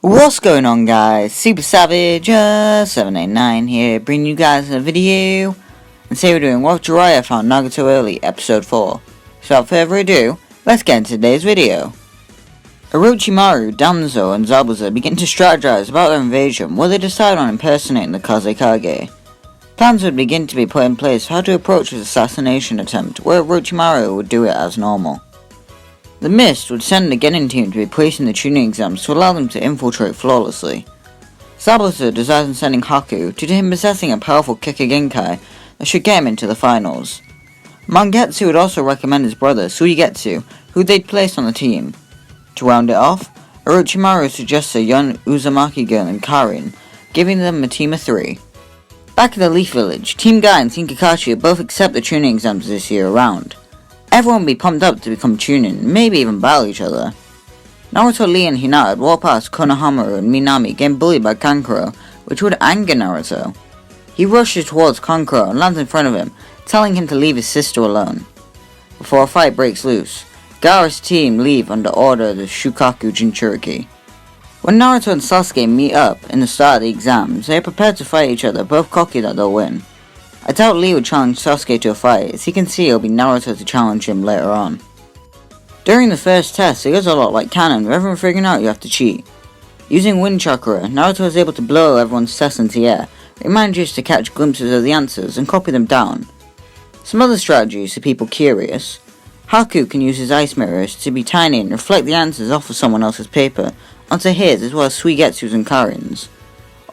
What's going on, guys? Super Savage 789 here, bringing you guys a video. And today we're doing what Jiraiya found Nagato early, episode 4. So without further ado, let's get into today's video. Orochimaru, Danzo, and Zabuza begin to strategize about their invasion, where they decide on impersonating the Kazekage. Plans would begin to be put in place for how to approach his assassination attempt, where Orochimaru would do it as normal. The Mist would send the Genin team to be placed in the tuning exams to allow them to infiltrate flawlessly. Zabuza decides on sending Haku due to him possessing a powerful Kikagenkai that should get him into the finals. Mangetsu would also recommend his brother Suigetsu, who they'd place on the team. To round it off, Orochimaru suggests a young Uzumaki girl named Karin, giving them a team of 3. Back at the Leaf Village, Team Guy and Team Kakashi both accept the tuning exams this year around. Everyone would be pumped up to become Chunin, maybe even battle each other. Naruto, Lee, and Hinata would walk past Konohamaru and Minami getting bullied by Kankuro, which would anger Naruto. He rushes towards Kankuro and lands in front of him, telling him to leave his sister alone. Before a fight breaks loose, Gaara's team leave under order of the Shukaku Jinchuriki. When Naruto and Sasuke meet up in the start of the exams, they are prepared to fight each other, both cocky that they'll win. I doubt Lee would challenge Sasuke to a fight, as he can see it'll be Naruto to challenge him later on. During the first test, it goes a lot like canon, with everyone figuring out you have to cheat. Using Wind Chakra, Naruto is able to blow everyone's tests into the air. It manages to catch glimpses of the answers and copy them down. Some other strategies for people curious. Haku can use his ice mirrors to be tiny and reflect the answers off of someone else's paper onto his as well as Suigetsu's and Karin's.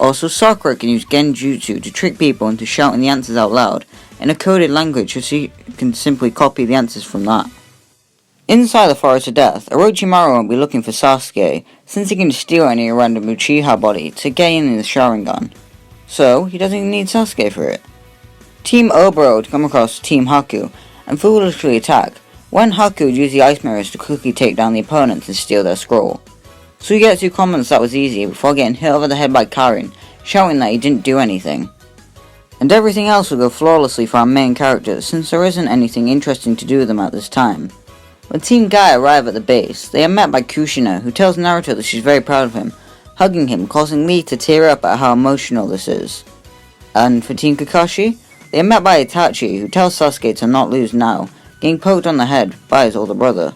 Also, Sakura can use Genjutsu to trick people into shouting the answers out loud in a coded language so she can simply copy the answers from that. Inside the Forest of Death, Orochimaru won't be looking for Sasuke, since he can steal any random Uchiha body to gain in the Sharingan. So, he doesn't need Sasuke for it. Team Oboro would come across Team Haku and foolishly attack, when Haku would use the ice mirrors to quickly take down the opponents and steal their scroll. Suigetsu comments that was easy before getting hit over the head by Karin, shouting that he didn't do anything. And everything else will go flawlessly for our main characters, since there isn't anything interesting to do with them at this time. When Team Guy arrive at the base, they are met by Kushina, who tells Naruto that she's very proud of him, hugging him, causing Lee to tear up at how emotional this is. And for Team Kakashi, they are met by Itachi, who tells Sasuke to not lose now, getting poked on the head by his older brother.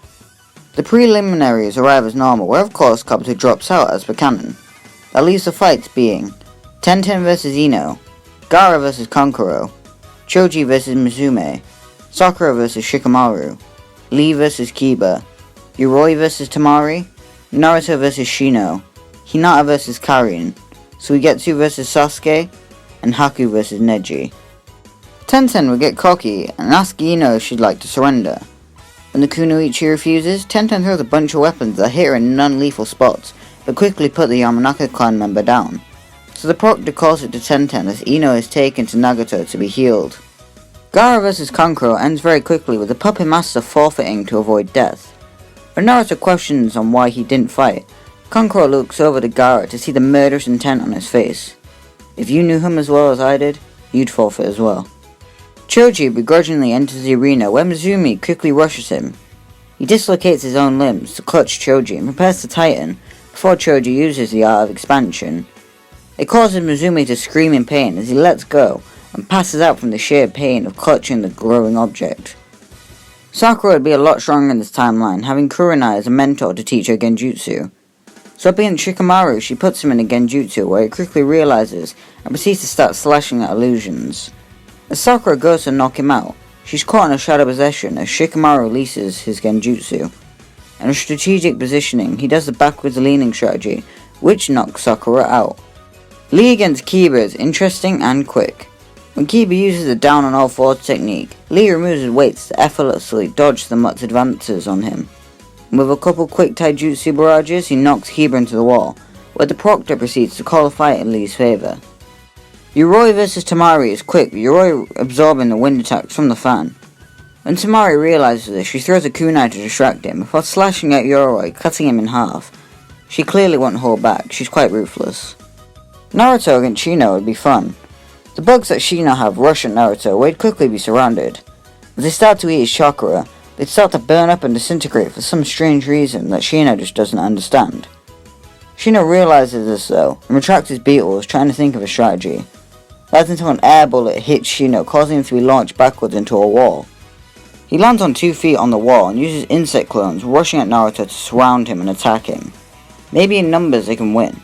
The preliminaries arrive as normal, where of course Kabuto drops out as per canon. That leaves the fights being Tenten vs Ino, Gaara vs Kankuro, Choji vs Mizume, Sakura vs Shikamaru, Lee vs Kiba, Yoroi vs Tamari, Naruto vs Shino, Hinata vs Karin, Suigetsu vs Sasuke, and Haku vs Neji. Tenten would get cocky and ask Ino if she'd like to surrender. When the Kunoichi refuses, Tenten throws a bunch of weapons that hit her in non-lethal spots, but quickly put the Yamanaka clan member down. So the proctor calls it to Tenten as Ino is taken to Nagato to be healed. Gaara vs Kankuro ends very quickly with the puppet master forfeiting to avoid death. When Naruto questions on why he didn't fight, Kankuro looks over to Gaara to see the murderous intent on his face. If you knew him as well as I did, you'd forfeit as well. Choji begrudgingly enters the arena where Mizumi quickly rushes him. He dislocates his own limbs to clutch Choji and prepares to tighten before Choji uses the art of expansion. It causes Mizumi to scream in pain as he lets go and passes out from the sheer pain of clutching the glowing object. Sakura would be a lot stronger in this timeline, having Kurenai as a mentor to teach her Genjutsu. So being Shikamaru, she puts him in a Genjutsu where he quickly realizes and proceeds to start slashing at illusions. As Sakura goes to knock him out, she's caught in a shadow possession as Shikamaru releases his Genjutsu. In a strategic positioning, he does the backwards leaning strategy, which knocks Sakura out. Lee against Kiba is interesting and quick. When Kiba uses the down on all fours technique, Lee removes his weights to effortlessly dodge the Mutt's advances on him. And with a couple quick taijutsu barrages, he knocks Kiba into the wall, where the proctor proceeds to call a fight in Lee's favour. Yoroi vs Tamari is quick, with Yoroi absorbing the wind attacks from the fan. When Tamari realizes this, she throws a kunai to distract him, before slashing at Yoroi, cutting him in half. She clearly won't hold back, she's quite ruthless. Naruto against Shino would be fun. The bugs that Shino have rush at Naruto, where he'd quickly be surrounded. As they start to eat his chakra, they'd start to burn up and disintegrate for some strange reason that Shino just doesn't understand. Shino realizes this though, and retracts his beetles, trying to think of a strategy. That's until an air bullet hits Shino, causing him to be launched backwards into a wall. He lands on 2 feet on the wall and uses insect clones, rushing at Naruto to surround him and attack him. Maybe in numbers they can win.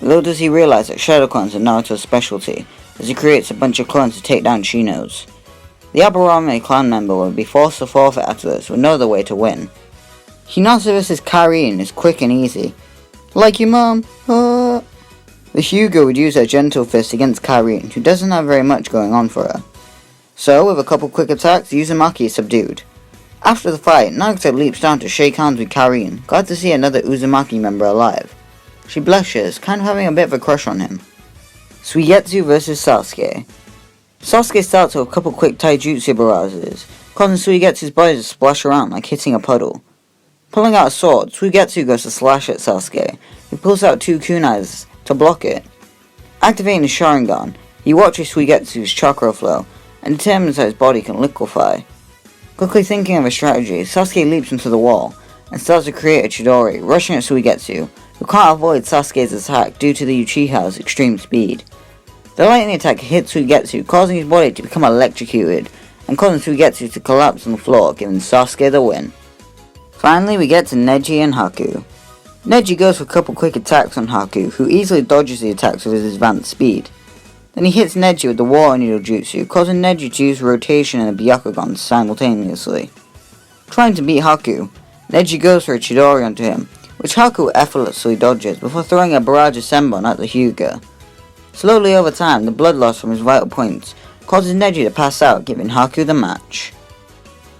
Little does he realize that shadow clones are Naruto's specialty, as he creates a bunch of clones to take down Shino's. The Aburame clan member would be forced to forfeit after this with no other way to win. Hinata vs Karin is quick and easy. Like your mom. The Hyuga would use her gentle fist against Karin, who doesn't have very much going on for her. So, with a couple quick attacks, Uzumaki is subdued. After the fight, Nagato leaps down to shake hands with Karin, glad to see another Uzumaki member alive. She blushes, kind of having a bit of a crush on him. Suigetsu vs Sasuke. Sasuke starts with a couple quick taijutsu barrages, causing Suigetsu's body to splash around like hitting a puddle. Pulling out a sword, Suigetsu goes to slash at Sasuke, who pulls out 2 kunais to block it. Activating his Sharingan, he watches Suigetsu's chakra flow, and determines how his body can liquefy. Quickly thinking of a strategy, Sasuke leaps into the wall, and starts to create a Chidori, rushing at Suigetsu, who can't avoid Sasuke's attack due to the Uchiha's extreme speed. The lightning attack hits Suigetsu, causing his body to become electrocuted, and causing Suigetsu to collapse on the floor, giving Sasuke the win. Finally, we get to Neji and Haku. Neji goes for a couple quick attacks on Haku, who easily dodges the attacks with his advanced speed. Then he hits Neji with the Water Needle Jutsu, causing Neji to use rotation and the Byakugan simultaneously. Trying to beat Haku, Neji goes for a Chidori onto him, which Haku effortlessly dodges before throwing a barrage of Senbon at the Hyuga. Slowly over time, the blood loss from his vital points causes Neji to pass out, giving Haku the match.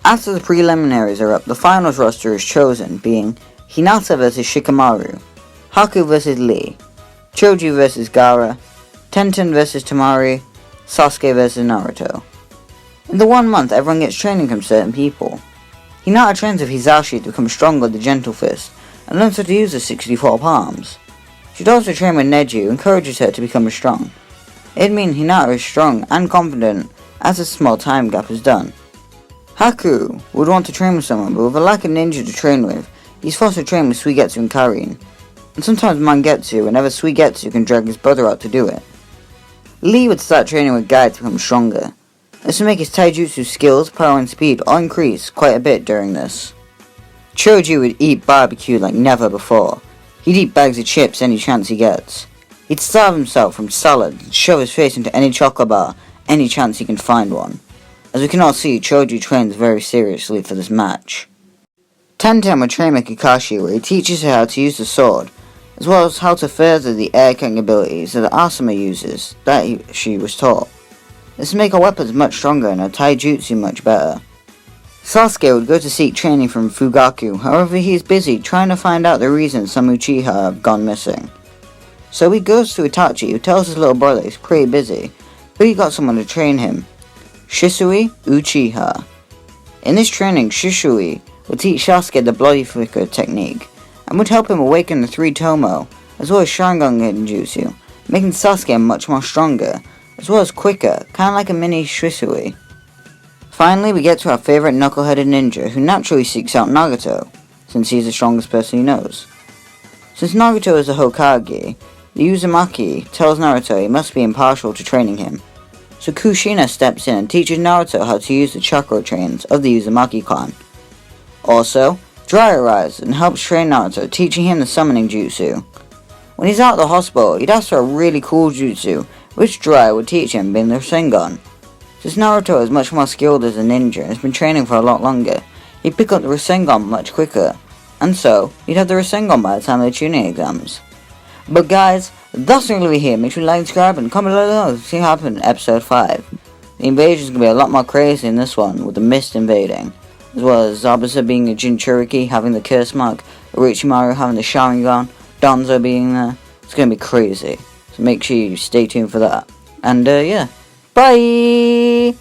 After the preliminaries are up, the finals roster is chosen, being Hinata vs Shikamaru, Haku vs Lee, Choji vs Gaara, Tenten vs Tamari, Sasuke vs Naruto. In the 1 month, everyone gets training from certain people. Hinata trains with Hisashi to become stronger with the Gentle Fist, and learns how to use the 64 palms. She'd also train with Neji, who encourages her to become strong. It'd mean Hinata is strong and confident, as a small time gap is done. Haku would want to train with someone, but with a lack of ninja to train with, he's forced to train with Suigetsu and Karin, and sometimes Mangetsu whenever Suigetsu can drag his brother out to do it. Lee would start training with Guy to become stronger. This would make his taijutsu skills, power and speed all increase quite a bit during this. Choji would eat barbecue like never before. He'd eat bags of chips any chance he gets. He'd starve himself from salad and shove his face into any chocolate bar any chance he can find one. As we can all see, Choji trains very seriously for this match. Tenten would train with Kakashi, where he teaches her how to use the sword, as well as how to further the air cutting abilities that Asuma uses, she was taught. This would make her weapons much stronger and her taijutsu much better. Sasuke would go to seek training from Fugaku, however he is busy trying to find out the reason some Uchiha have gone missing. So he goes to Itachi, who tells his little brother he's pretty busy, but he got someone to train him, Shisui Uchiha. In this training, Shisui would teach Sasuke the Bloody Flicker technique, and would help him awaken the 3 Tomo, as well as Sharingan Genjutsu, making Sasuke much more stronger, as well as quicker, kinda like a mini Shisui. Finally, we get to our favourite knuckle-headed ninja, who naturally seeks out Nagato, since he is the strongest person he knows. Since Nagato is a Hokage, the Uzumaki tells Naruto he must be impartial to training him, so Kushina steps in and teaches Naruto how to use the chakra trains of the Uzumaki clan. Also, Jiraiya arrives and helps train Naruto, teaching him the summoning jutsu. When he's out of the hospital, he'd ask for a really cool jutsu, which Jiraiya would teach him, being the Rasengan. Since Naruto is much more skilled as a ninja and has been training for a lot longer, he'd pick up the Rasengan much quicker, and so, he'd have the Rasengan by the time of the tuning exams. But guys, that's going to be here. Make sure you like, subscribe, and comment below to see what happened in episode 5. The invasion is going to be a lot more crazy in this one, with the mist invading, as well as Zabuza being a Jinchuriki, having the curse mark, Orochimaru having the Sharingan, Danzo being there. It's going to be crazy, so make sure you stay tuned for that. And yeah, bye!